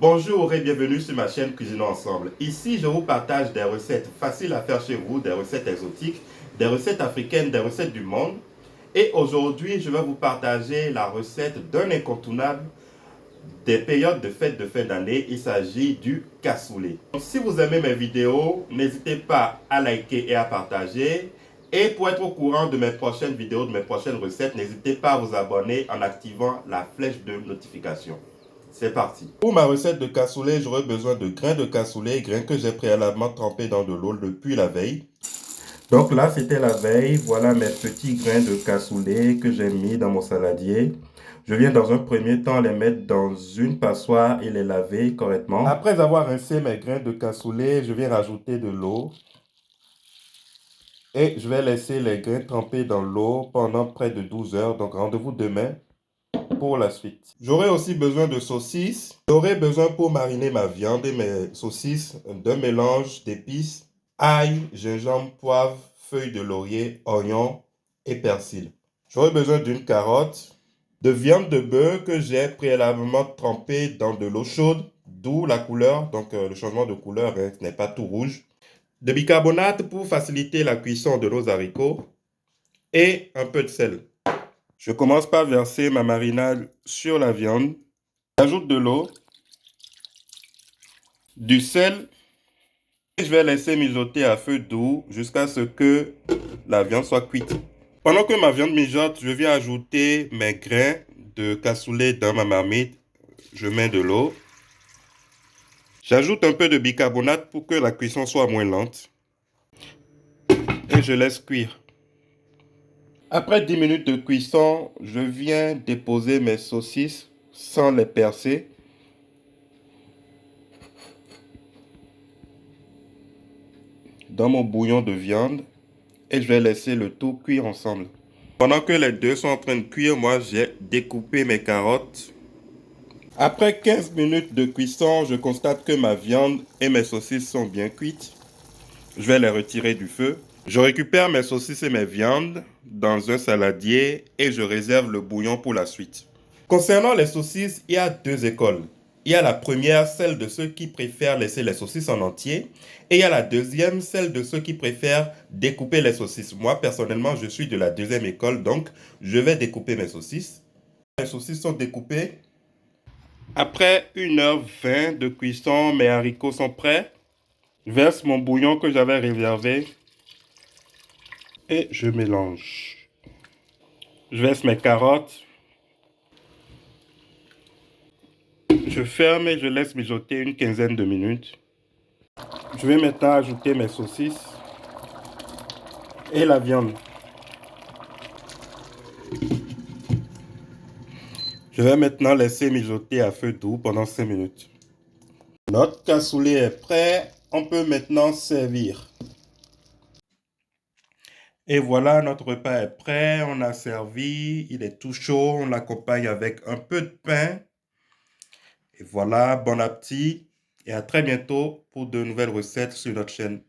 Bonjour et bienvenue sur ma chaîne Cuisinons Ensemble. Ici, je vous partage des recettes faciles à faire chez vous, des recettes exotiques, des recettes africaines, des recettes du monde. Et aujourd'hui, je vais vous partager la recette d'un incontournable des périodes de fête de fin d'année. Il s'agit du cassoulet. Si vous aimez mes vidéos, n'hésitez pas à liker et à partager. Et pour être au courant de mes prochaines vidéos, de mes prochaines recettes, n'hésitez pas à vous abonner en activant la flèche de notification. C'est parti. Pour ma recette de cassoulet, j'aurai besoin de grains de cassoulet, grains que j'ai préalablement trempés dans de l'eau depuis la veille. Donc là, c'était la veille. Voilà mes petits grains de cassoulet que j'ai mis dans mon saladier. Je viens dans un premier temps les mettre dans une passoire et les laver correctement. Après avoir rincé mes grains de cassoulet, je vais rajouter de l'eau. Et je vais laisser les grains trempés dans l'eau pendant près de 12 heures. Donc rendez-vous demain pour la suite. J'aurai aussi besoin de saucisses. J'aurai besoin pour mariner ma viande et mes saucisses d'un mélange d'épices, ail, gingembre, poivre, feuilles de laurier, oignons et persil. J'aurai besoin d'une carotte, de viande de bœuf que j'ai préalablement trempée dans de l'eau chaude, d'où la couleur, donc le changement de couleur n'est pas tout rouge. De bicarbonate pour faciliter la cuisson de nos haricots et un peu de sel. Je commence par verser ma marinade sur la viande. J'ajoute de l'eau, du sel et je vais laisser mijoter à feu doux jusqu'à ce que la viande soit cuite. Pendant que ma viande mijote, je viens ajouter mes grains de cassoulet dans ma marmite. Je mets de l'eau. J'ajoute un peu de bicarbonate pour que la cuisson soit moins lente. Et je laisse cuire. Après 10 minutes de cuisson, je viens déposer mes saucisses sans les percer. Dans mon bouillon de viande et je vais laisser le tout cuire ensemble. Pendant que les deux sont en train de cuire, moi j'ai découpé mes carottes. Après 15 minutes de cuisson, je constate que ma viande et mes saucisses sont bien cuites. Je vais les retirer du feu. Je récupère mes saucisses et mes viandes dans un saladier et je réserve le bouillon pour la suite. Concernant les saucisses, il y a deux écoles. Il y a la première, celle de ceux qui préfèrent laisser les saucisses en entier. Et il y a la deuxième, celle de ceux qui préfèrent découper les saucisses. Moi, personnellement, je suis de la deuxième école, donc je vais découper mes saucisses. Les saucisses sont découpées. Après 1h20 de cuisson, mes haricots sont prêts. Je verse mon bouillon que j'avais réservé et je mélange. Je verse mes carottes. Je ferme et je laisse mijoter une quinzaine de minutes. Je vais maintenant ajouter mes saucisses et la viande. Je vais maintenant laisser mijoter à feu doux pendant 5 minutes. Notre cassoulet est prêt. On peut maintenant servir. Et voilà, notre repas est prêt. On a servi. Il est tout chaud. On l'accompagne avec un peu de pain. Et voilà, bon appétit. Et à très bientôt pour de nouvelles recettes sur notre chaîne.